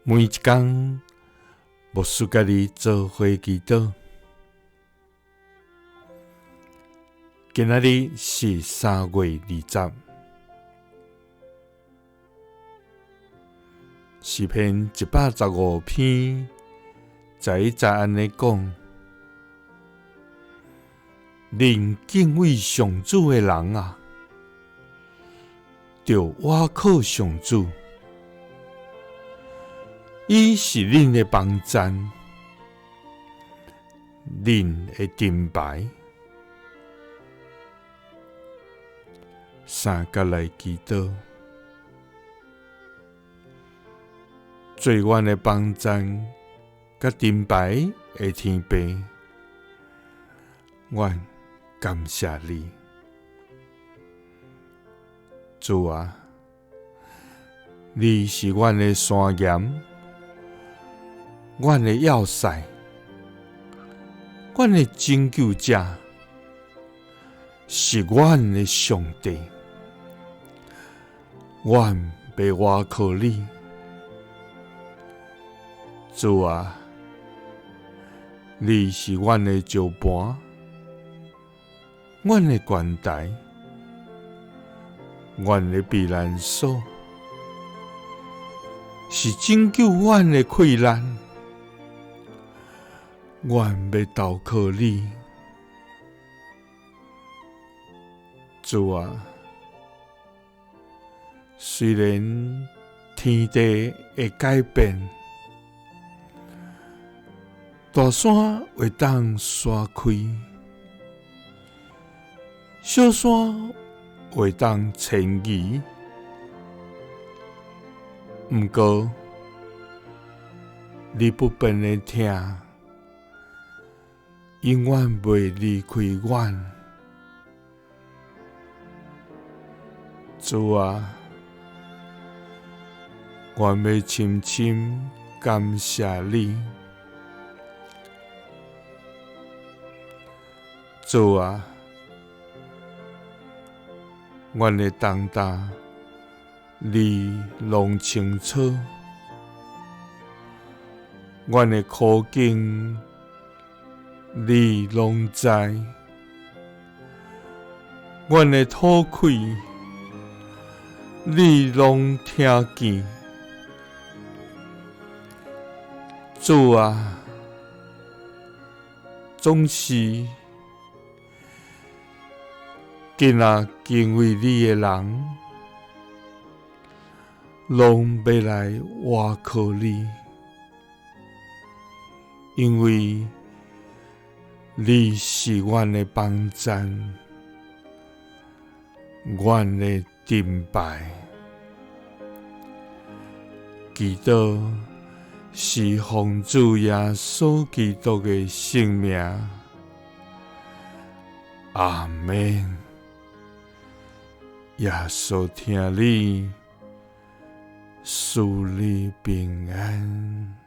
每一天，牧师甲你做伙祈祷。今仔日是3月20，诗篇115篇11安尼讲：恁敬畏上主的人啊，就倚靠上主。伊是恁的帮站，恁的盾牌。三甲来祈祷，做阮的帮站甲盾牌的天父，阮感谢你，主啊，你是阮的山岩。阮的要塞，阮的拯救者，是阮的上帝。阮要倚靠你，主啊，你是阮的石盘，阮的悬台，阮的避难所，是拯救阮的溃烂。阮要投靠你，主啊，虽然天地会改变，大山会当刷开，小山会当迁移，毋过你不变的疼，永远袂离开阮。主啊，阮要深深感谢你。主啊，阮的重担你拢清楚，阮的苦境你拢知，阮的吐气你拢听见。主啊，总是今仔敬畏你的人，拢要来倚靠你，因为你是阮的帮站，阮的盾牌。祈祷是奉主耶稣基督的圣名，阿们。耶稣听你，赐你平安。